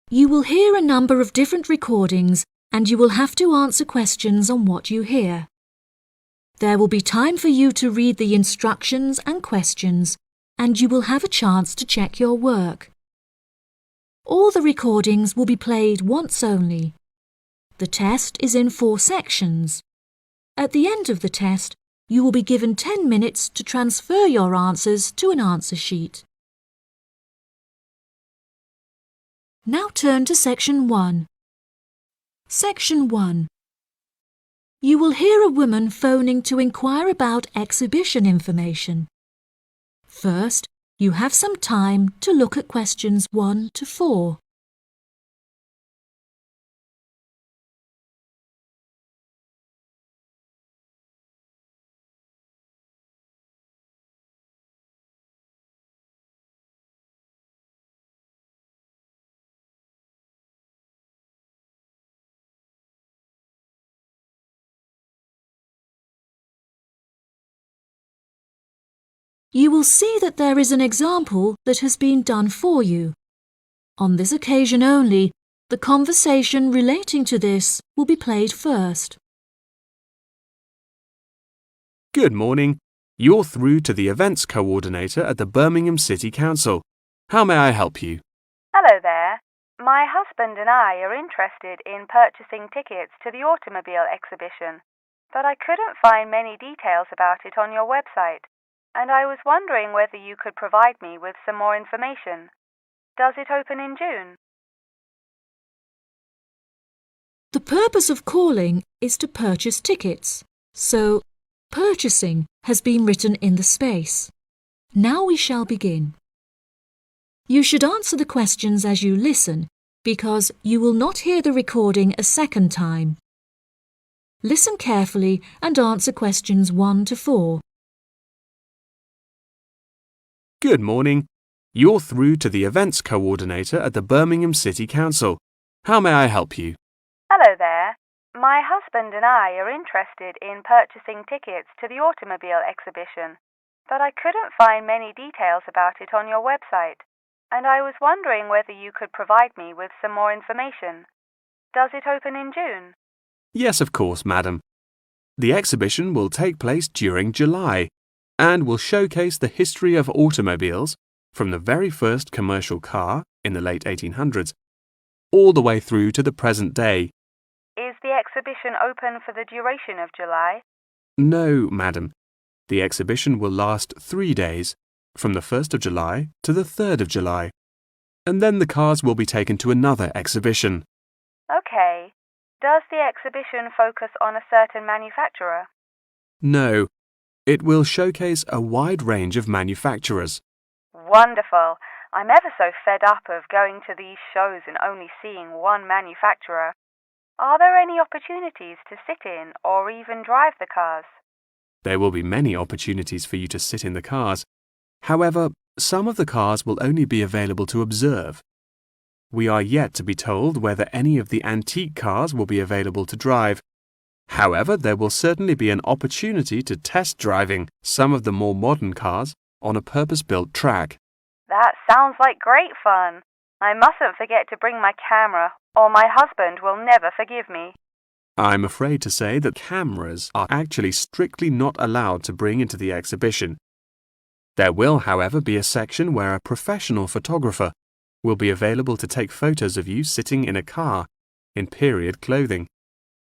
You will hear a number of different recordings and you will have to answer questions on what you hear. There will be time for you to read the instructions and questions, and you will have a chance to check your work. All the recordings will be played once only. The test is in 4 sections. At the end of the test, you will be given 10 minutes to transfer your answers to an answer sheet. Now turn to Section 1. Section 1. You will hear a woman phoning to inquire about exhibition information. First, you have some time to look at questions 1 to 4. You will see that there is an example that has been done for you. On this occasion only, the conversation relating to this will be played first. Good morning. You're through to the events coordinator at the Birmingham City Council. How may I help you? Hello there. My husband and I are interested in purchasing tickets to the automobile exhibition, but I couldn't find many details about it on your website, and I was wondering whether you could provide me with some more information. Does it open in June? The purpose of calling is to purchase tickets, so purchasing has been written in the space. Now we shall begin. You should answer the questions as you listen, because you will not hear the recording a second time. Listen carefully and answer questions 1 to 4. Good morning. You're through to the events coordinator at the Birmingham City Council. How may I help you? Hello there. My husband and I are interested in purchasing tickets to the automobile exhibition, but I couldn't find many details about it on your website, and I was wondering whether you could provide me with some more information. Does it open in June? Yes, of course, madam. The exhibition will take place during July and will showcase the history of automobiles from the very first commercial car in the late 1800s all the way through to the present day. Is the exhibition open for the duration of July? No, madam. The exhibition will last 3 days, from the 1st of July to the 3rd of July, and then the cars will be taken to another exhibition. Okay. Does the exhibition focus on a certain manufacturer? No, it will showcase a wide range of manufacturers. Wonderful. I'm ever so fed up of going to these shows and only seeing one manufacturer. Are there any opportunities to sit in or even drive the cars? There will be many opportunities for you to sit in the cars. However, some of the cars will only be available to observe. We are yet to be told whether any of the antique cars will be available to drive. However, there will certainly be an opportunity to test driving some of the more modern cars on a purpose-built track. That sounds like great fun. I mustn't forget to bring my camera, or my husband will never forgive me. I'm afraid to say that cameras are actually strictly not allowed to bring into the exhibition. There will, however, be a section where a professional photographer will be available to take photos of you sitting in a car in period clothing.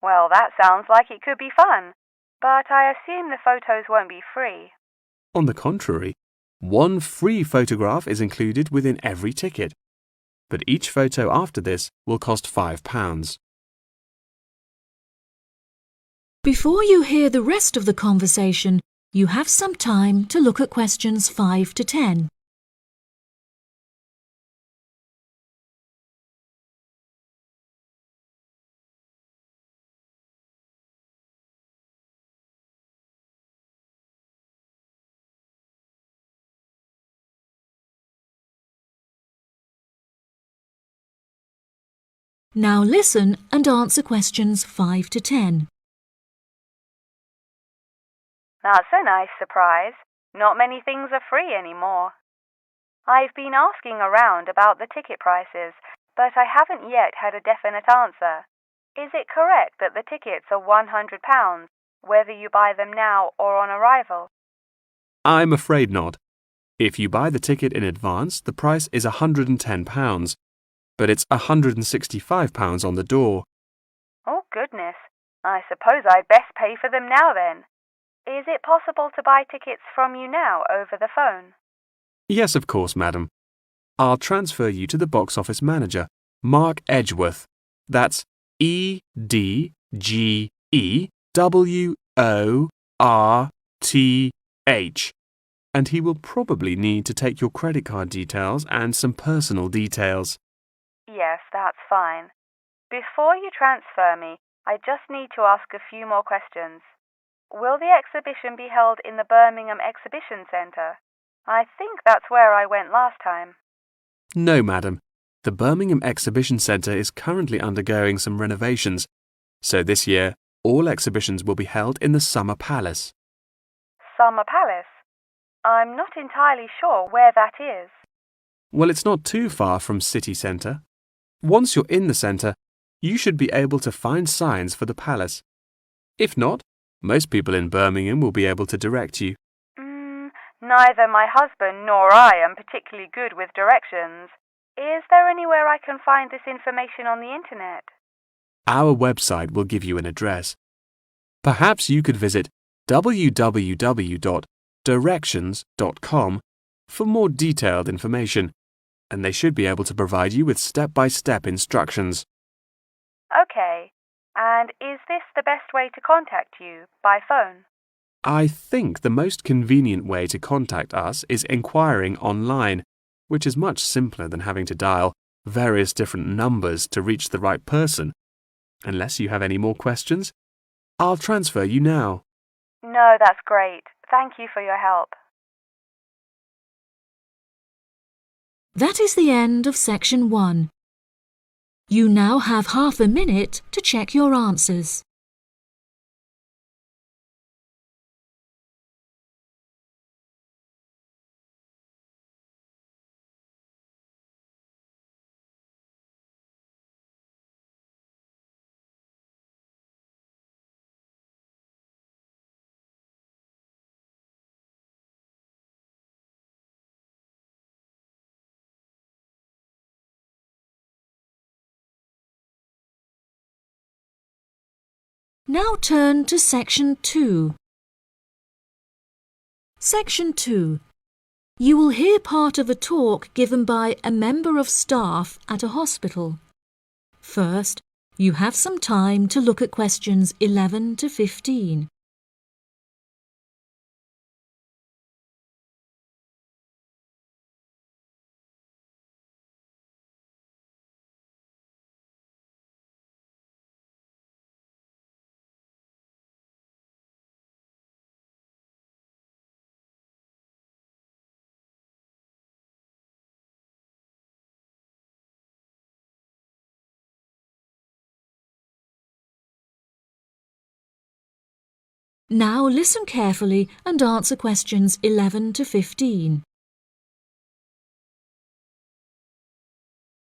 Well, that sounds like it could be fun, but I assume the photos won't be free. On the contrary, one free photograph is included within every ticket, but each photo after this will cost £5. Before you hear the rest of the conversation, you have some time to look at questions 5 to 10. Now listen and answer questions 5 to 10. That's a nice surprise. Not many things are free anymore. I've been asking around about the ticket prices, but I haven't yet had a definite answer. Is it correct that the tickets are £100, whether you buy them now or on arrival? I'm afraid not. If you buy the ticket in advance, the price is £110, but it's £165 on the door. Oh, goodness. I suppose I'd best pay for them now then. Is it possible to buy tickets from you now over the phone? Yes, of course, madam. I'll transfer you to the box office manager, Mark Edgeworth. That's EDGEWORTH. And he will probably need to take your credit card details and some personal details. Yes, that's fine. Before you transfer me, I just need to ask a few more questions. Will the exhibition be held in the Birmingham Exhibition Centre? I think that's where I went last time. No, madam. The Birmingham Exhibition Centre is currently undergoing some renovations, so this year all exhibitions will be held in the Summer Palace. Summer Palace? I'm not entirely sure where that is. Well, it's not too far from City Centre. Once you're in the centre, you should be able to find signs for the palace. If not, most people in Birmingham will be able to direct you. Neither my husband nor I am particularly good with directions. Is there anywhere I can find this information on the internet? Our website will give you an address. Perhaps you could visit www.directions.com for more detailed information, and they should be able to provide you with step-by-step instructions. Okay, and is this the best way to contact you, by phone? I think the most convenient way to contact us is inquiring online, which is much simpler than having to dial various different numbers to reach the right person. Unless you have any more questions, I'll transfer you now. No, that's great. Thank you for your help. That is the end of section 1. You now have half a minute to check your answers. Now turn to section 2. Section 2. You will hear part of a talk given by a member of staff at a hospital. First, you have some time to look at questions 11 to 15. Now listen carefully and answer questions 11 to 15.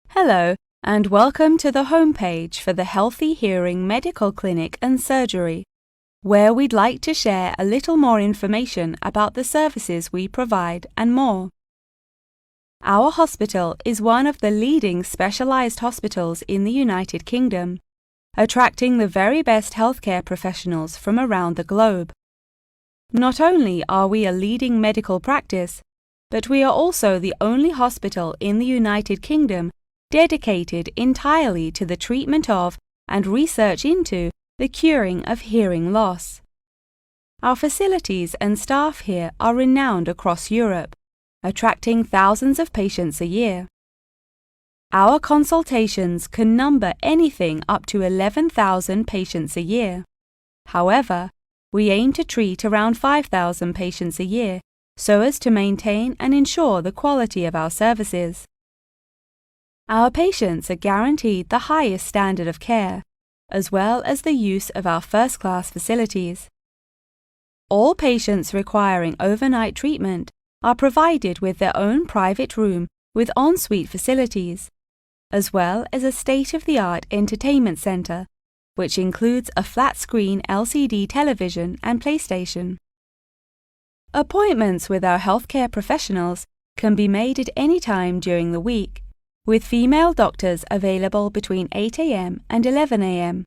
Hello, and welcome to the homepage for the Healthy Hearing Medical Clinic and Surgery, where we'd like to share a little more information about the services we provide and more. Our hospital is one of the leading specialised hospitals in the United Kingdom, attracting the very best healthcare professionals from around the globe. Not only are we a leading medical practice, but we are also the only hospital in the United Kingdom dedicated entirely to the treatment of and research into the curing of hearing loss. Our facilities and staff here are renowned across Europe, attracting thousands of patients a year. Our consultations can number anything up to 11,000 patients a year. However, we aim to treat around 5,000 patients a year so as to maintain and ensure the quality of our services. Our patients are guaranteed the highest standard of care, as well as the use of our first-class facilities. All patients requiring overnight treatment are provided with their own private room with en-suite facilities, as well as a state-of-the-art entertainment centre, which includes a flat-screen LCD television and PlayStation. Appointments with our healthcare professionals can be made at any time during the week, with female doctors available between 8 a.m. and 11 a.m.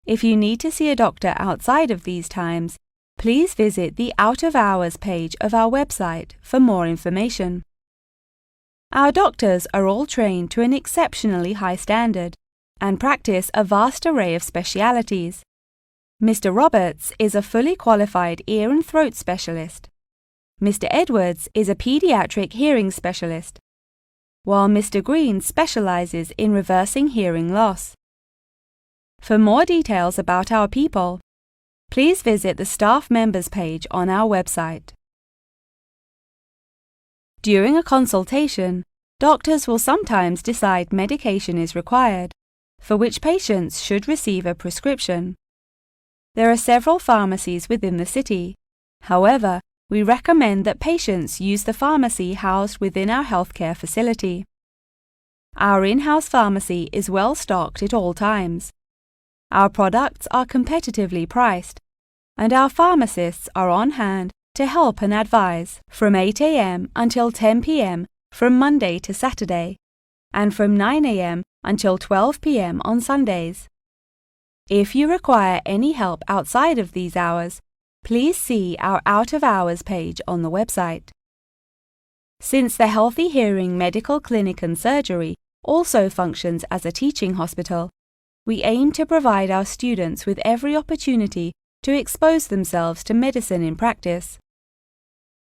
If you need to see a doctor outside of these times, please visit the Out of Hours page of our website for more information. Our doctors are all trained to an exceptionally high standard and practice a vast array of specialities. Mr. Roberts is a fully qualified ear and throat specialist. Mr. Edwards is a pediatric hearing specialist, while Mr. Green specializes in reversing hearing loss. For more details about our people, please visit the staff members page on our website. During a consultation, doctors will sometimes decide medication is required, for which patients should receive a prescription. There are several pharmacies within the city. However, we recommend that patients use the pharmacy housed within our healthcare facility. Our in-house pharmacy is well stocked at all times. Our products are competitively priced, and our pharmacists are on hand to help and advise from 8 a.m. until 10 p.m. from Monday to Saturday, and from 9 a.m. until 12 p.m. on Sundays. If you require any help outside of these hours, please see our Out of Hours page on the website. Since the Healthy Hearing Medical Clinic and Surgery also functions as a teaching hospital, we aim to provide our students with every opportunity to expose themselves to medicine in practice.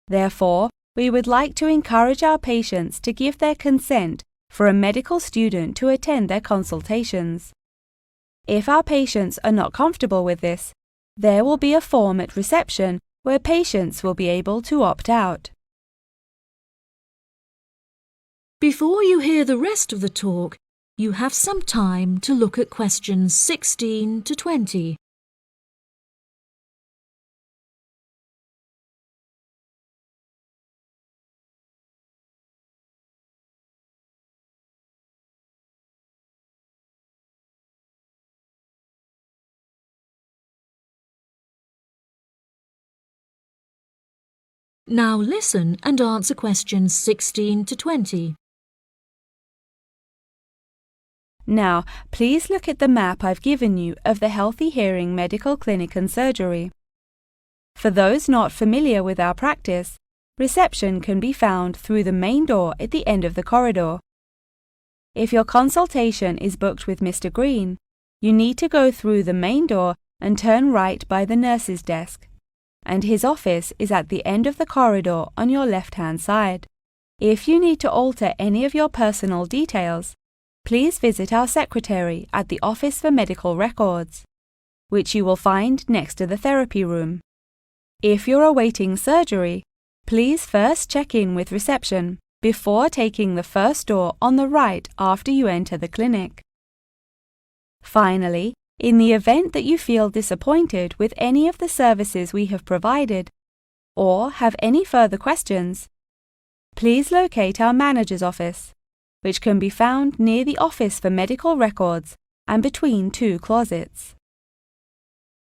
Therefore, we would like to encourage our patients to give their consent for a medical student to attend their consultations. If our patients are not comfortable with this, there will be a form at reception where patients will be able to opt out. Before you hear the rest of the talk, you have some time to look at questions 16 to 20. Now listen and answer questions 16 to 20. Now, please look at the map I've given you of the Healthy Hearing Medical Clinic and Surgery. For those not familiar with our practice, reception can be found through the main door at the end of the corridor. If your consultation is booked with Mr. Green, you need to go through the main door and turn right by the nurse's desk, and his office is at the end of the corridor on your left-hand side. If you need to alter any of your personal details, please visit our secretary at the Office for Medical Records, which you will find next to the therapy room. If you're awaiting surgery, please first check in with reception before taking the first door on the right after you enter the clinic. Finally, in the event that you feel disappointed with any of the services we have provided, or have any further questions, please locate our manager's office, which can be found near the Office for Medical Records and between two closets.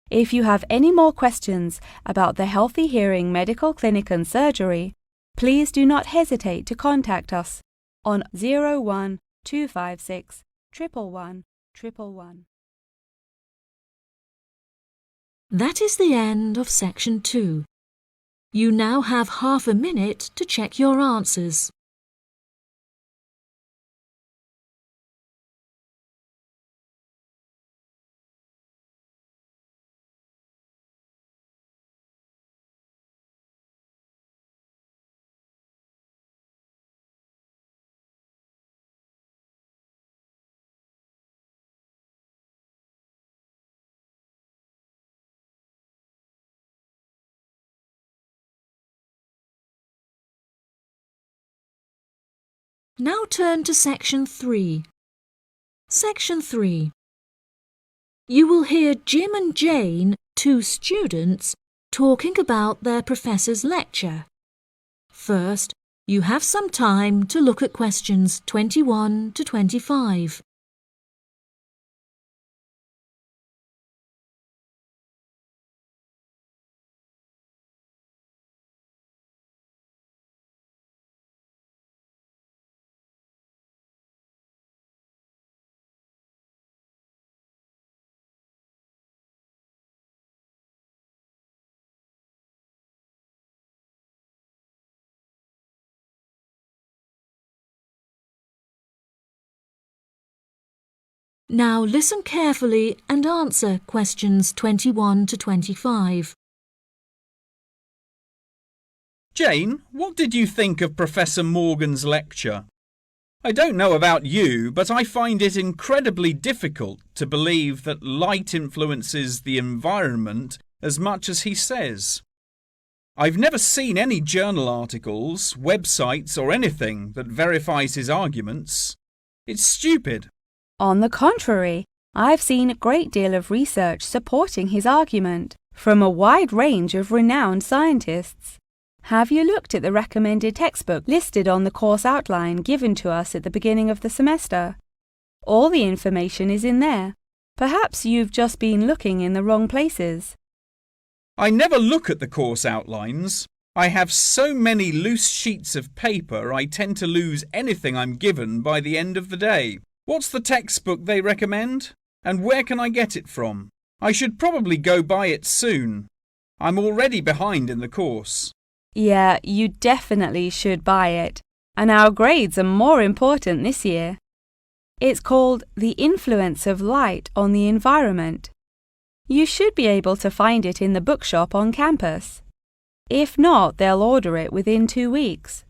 If you have any more questions about the Healthy Hearing Medical Clinic and Surgery, please do not hesitate to contact us on 01 256 111 111. That is the end of section 2. You now have half a minute to check your answers. Now turn to section 3. Section 3. You will hear Jim and Jane, two students, talking about their professor's lecture. First, You have some time to look at questions 21 to 25. Now listen carefully and answer questions 21 to 25. Jane, what did you think of Professor Morgan's lecture? I don't know about you, but I find it incredibly difficult to believe that light influences the environment as much as he says. I've never seen any journal articles, websites or anything that verifies his arguments. It's stupid. On the contrary, I've seen a great deal of research supporting his argument from a wide range of renowned scientists. Have you looked at the recommended textbook listed on the course outline given to us at the beginning of the semester? All the information is in there. Perhaps you've just been looking in the wrong places. I never look at the course outlines. I have so many loose sheets of paper I tend to lose anything I'm given by the end of the day. What's the textbook they recommend? And where can I get it from? I should probably go buy it soon. I'm already behind in the course. Yeah, you definitely should buy it. And our grades are more important this year. It's called The Influence of Light on the Environment. You should be able to find it in the bookshop on campus. If not, they'll order it within 2 weeks.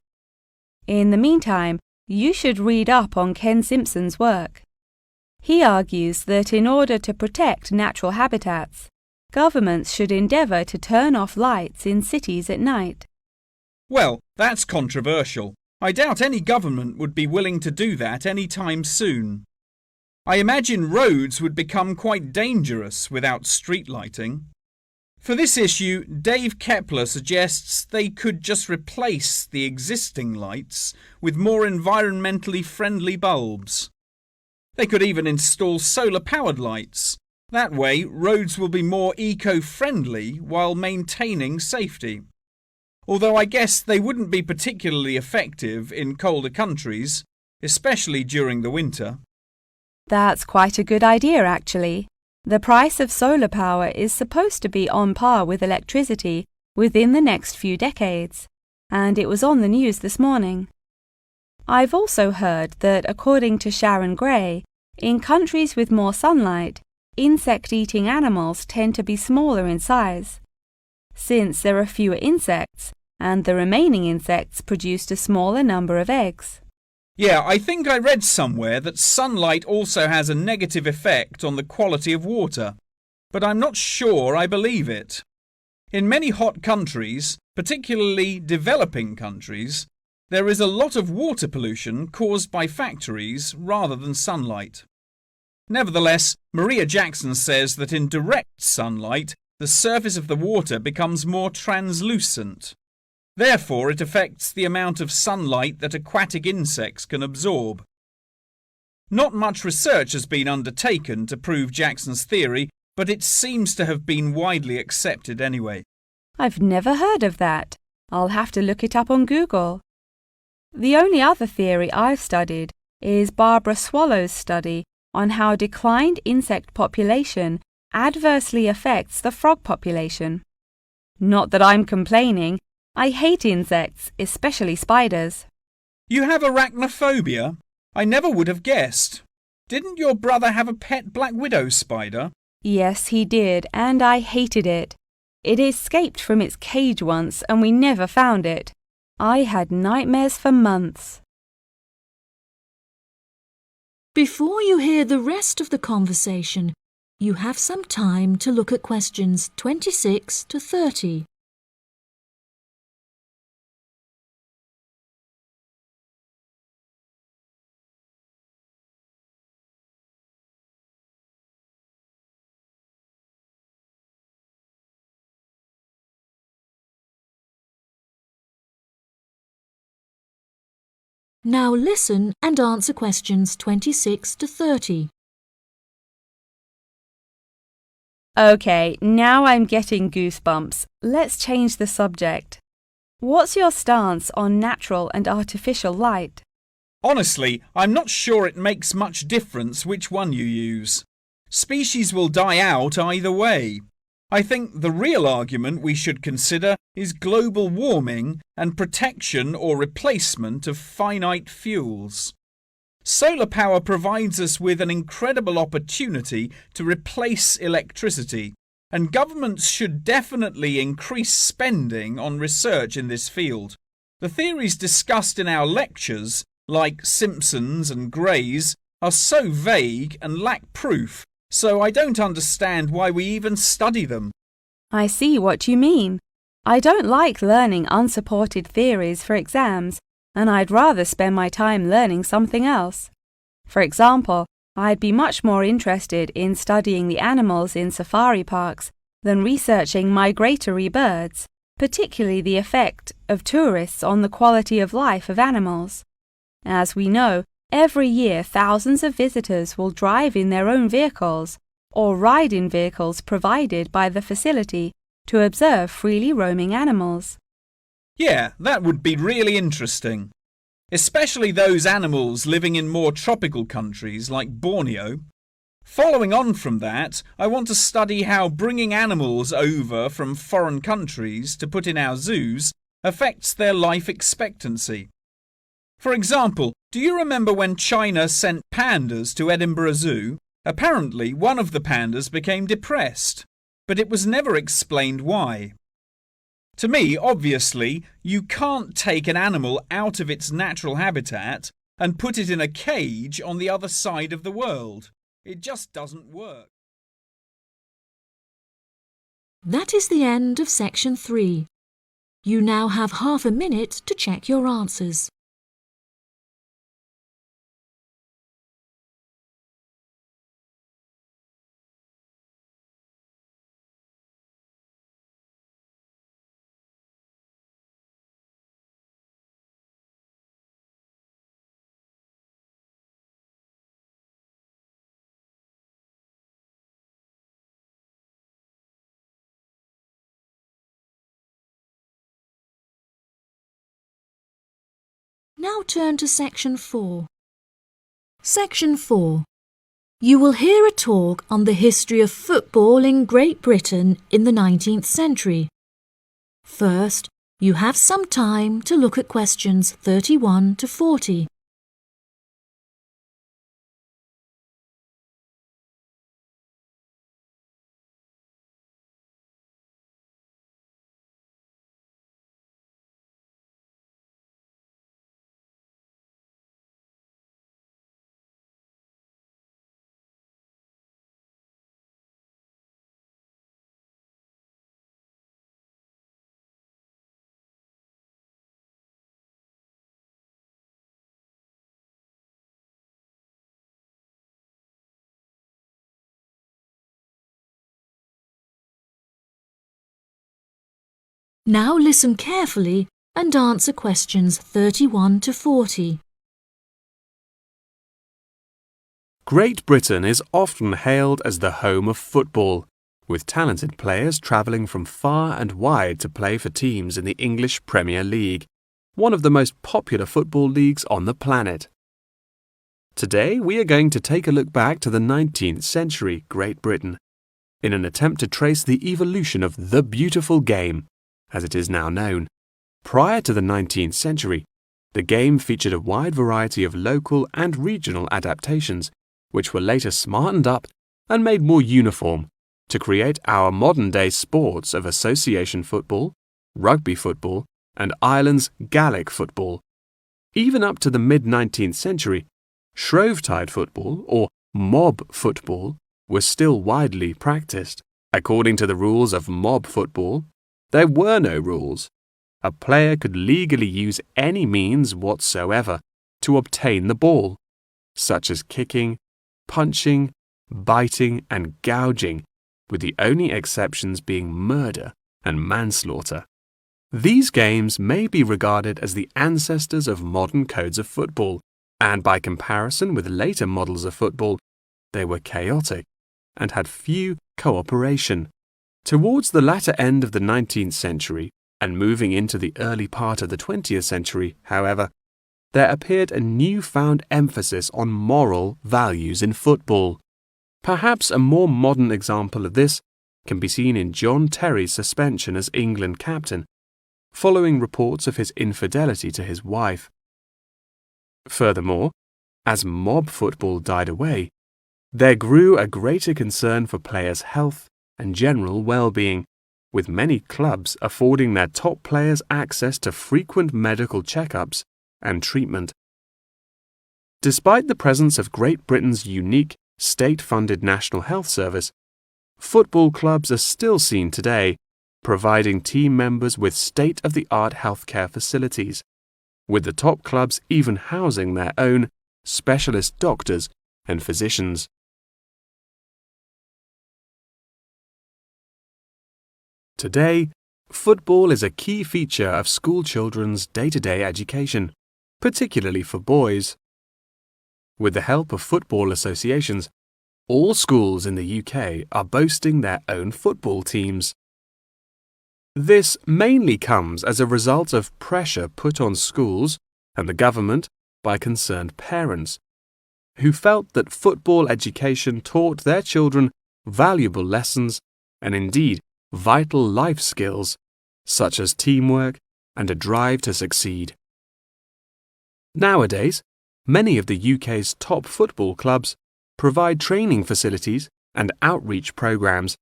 In the meantime, you should read up on Ken Simpson's work. He argues that in order to protect natural habitats, governments should endeavour to turn off lights in cities at night. Well, that's controversial. I doubt any government would be willing to do that any time soon. I imagine roads would become quite dangerous without street lighting. For this issue, Dave Kepler suggests they could just replace the existing lights with more environmentally friendly bulbs. They could even install solar-powered lights. That way, roads will be more eco-friendly while maintaining safety. Although I guess they wouldn't be particularly effective in colder countries, especially during the winter. That's quite a good idea, actually. The price of solar power is supposed to be on par with electricity within the next few decades, and it was on the news this morning. I've also heard that, according to Sharon Gray, in countries with more sunlight, insect-eating animals tend to be smaller in size. Since there are fewer insects, and the remaining insects produced a smaller number of eggs. Yeah, I think I read somewhere that sunlight also has a negative effect on the quality of water, but I'm not sure I believe it. In many hot countries, particularly developing countries, there is a lot of water pollution caused by factories rather than sunlight. Nevertheless, Maria Jackson says that in direct sunlight, the surface of the water becomes more translucent. Therefore, it affects the amount of sunlight that aquatic insects can absorb. Not much research has been undertaken to prove Jackson's theory, but it seems to have been widely accepted anyway. I've never heard of that. I'll have to look it up on Google. The only other theory I've studied is Barbara Swallow's study on how declined insect population adversely affects the frog population. Not that I'm complaining. I hate insects, especially spiders. You have arachnophobia? I never would have guessed. Didn't your brother have a pet black widow spider? Yes, he did, and I hated it. It escaped from its cage once, and we never found it. I had nightmares for months. Before you hear the rest of the conversation, you have some time to look at questions 26 to 30. Now listen and answer questions 26 to 30. Okay, now I'm getting goosebumps. Let's change the subject. What's your stance on natural and artificial light? Honestly, I'm not sure it makes much difference which one you use. Species will die out either way. I think the real argument we should consider is global warming and protection or replacement of finite fuels. Solar power provides us with an incredible opportunity to replace electricity, and governments should definitely increase spending on research in this field. The theories discussed in our lectures, like Simpson's and Gray's, are so vague and lack proof, so I don't understand why we even study them. I see what you mean. I don't like learning unsupported theories for exams, and I'd rather spend my time learning something else. For example, I'd be much more interested in studying the animals in safari parks than researching migratory birds, particularly the effect of tourists on the quality of life of animals. As we know, every year thousands of visitors will drive in their own vehicles or ride in vehicles provided by the facility to observe freely roaming animals. Yeah, that would be really interesting. Especially those animals living in more tropical countries like Borneo. Following on from that, I want to study how bringing animals over from foreign countries to put in our zoos affects their life expectancy. For example, do you remember when China sent pandas to Edinburgh Zoo? Apparently, one of the pandas became depressed, but it was never explained why. To me, obviously, you can't take an animal out of its natural habitat and put it in a cage on the other side of the world. It just doesn't work. That is the end of section 3. You now have half a minute to check your answers. Now turn to section 4. Section 4. You will hear a talk on the history of football in Great Britain in the 19th century. First, you have some time to look at questions 31 to 40. Now listen carefully and answer questions 31 to 40. Great Britain is often hailed as the home of football, with talented players travelling from far and wide to play for teams in the English Premier League, one of the most popular football leagues on the planet. Today we are going to take a look back to the 19th century Great Britain, in an attempt to trace the evolution of the beautiful game, as it is now known. Prior to the 19th century, the game featured a wide variety of local and regional adaptations, which were later smartened up and made more uniform to create our modern-day sports of association football, rugby football, and Ireland's Gaelic football. Even up to the mid-19th century, Shrovetide football, or mob football, was still widely practiced. According to the rules of mob football, there were no rules. A player could legally use any means whatsoever to obtain the ball, such as kicking, punching, biting, and gouging, with the only exceptions being murder and manslaughter. These games may be regarded as the ancestors of modern codes of football, and by comparison with later models of football, they were chaotic and had few cooperation. Towards the latter end of the 19th century and moving into the early part of the 20th century, however, there appeared a newfound emphasis on moral values in football. Perhaps a more modern example of this can be seen in John Terry's suspension as England captain, following reports of his infidelity to his wife. Furthermore, as mob football died away, there grew a greater concern for players' health and general well-being, with many clubs affording their top players access to frequent medical checkups and treatment. Despite the presence of Great Britain's unique state-funded National Health Service, football clubs are still seen today providing team members with state-of-the-art healthcare facilities, with the top clubs even housing their own specialist doctors and physicians. Today, football is a key feature of school children's day-to-day education, particularly for boys. With the help of football associations, all schools in the UK are boasting their own football teams. This mainly comes as a result of pressure put on schools and the government by concerned parents, who felt that football education taught their children valuable lessons and indeed vital life skills, such as teamwork and a drive to succeed. Nowadays, many of the UK's top football clubs provide training facilities and outreach programs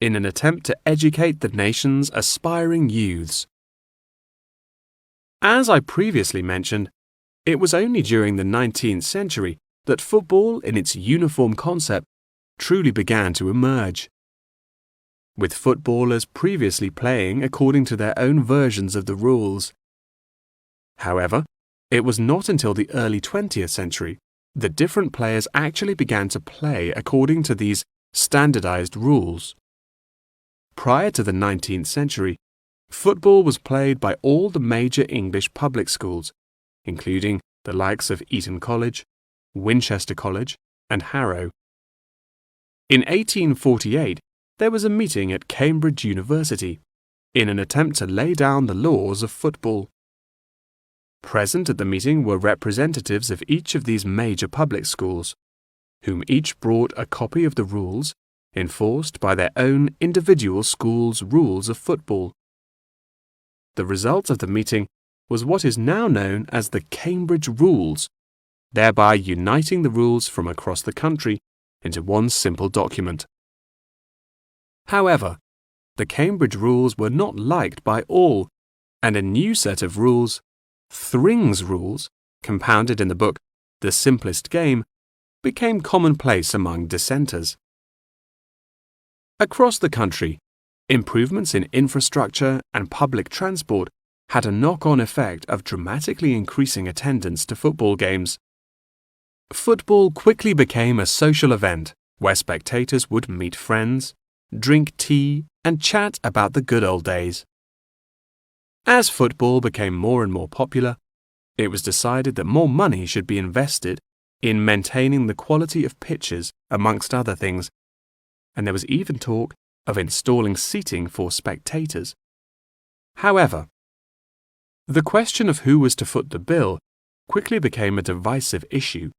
in an attempt to educate the nation's aspiring youths. As I previously mentioned, it was only during the 19th century that football in its uniform concept truly began to emerge, with footballers previously playing according to their own versions of the rules. However, it was not until the early 20th century that different players actually began to play according to these standardized rules. Prior to the 19th century, football was played by all the major English public schools, including the likes of Eton College, Winchester College, and Harrow. In 1848, there was a meeting at Cambridge University in an attempt to lay down the laws of football. Present at the meeting were representatives of each of these major public schools, whom each brought a copy of the rules enforced by their own individual school's rules of football. The result of the meeting was what is now known as the Cambridge Rules, thereby uniting the rules from across the country into one simple document. However, the Cambridge Rules were not liked by all, and a new set of rules, Thring's Rules, compounded in the book The Simplest Game, became commonplace among dissenters. Across the country, improvements in infrastructure and public transport had a knock-on effect of dramatically increasing attendance to football games. Football quickly became a social event where spectators would meet friends, drink tea, and chat about the good old days. As football became more and more popular, it was decided that more money should be invested in maintaining the quality of pitches, amongst other things, and there was even talk of installing seating for spectators. However, the question of who was to foot the bill quickly became a divisive issue,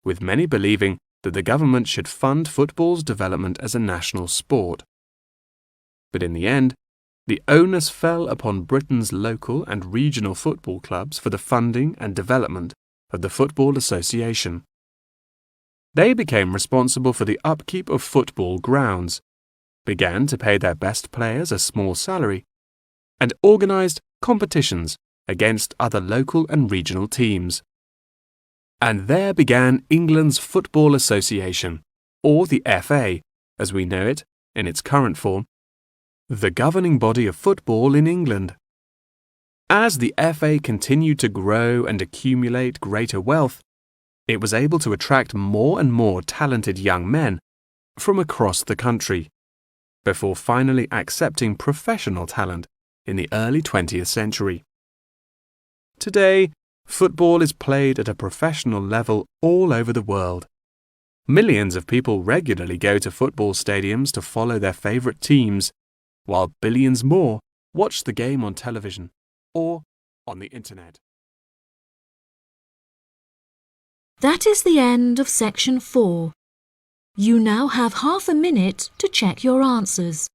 with many believing that the government should fund football's development as a national sport. But in the end, the onus fell upon Britain's local and regional football clubs for the funding and development of the Football Association. They became responsible for the upkeep of football grounds, began to pay their best players a small salary, and organised competitions against other local and regional teams. And there began England's Football Association, or the FA, as we know it in its current form, the governing body of football in England. As the FA continued to grow and accumulate greater wealth, it was able to attract more and more talented young men from across the country, before finally accepting professional talent in the early 20th century. Today, football is played at a professional level all over the world. Millions of people regularly go to football stadiums to follow their favourite teams, while billions more watch the game on television or on the internet. That is the end of section 4. You now have half a minute to check your answers.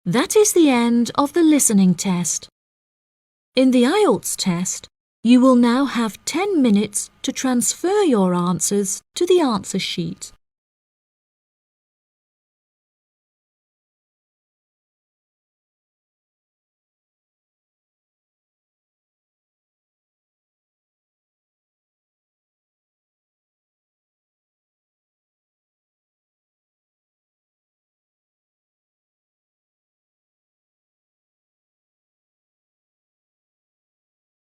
That is the end of the listening test. In the Ielts test, you will now have 10 minutes to transfer your answers to the answer sheet.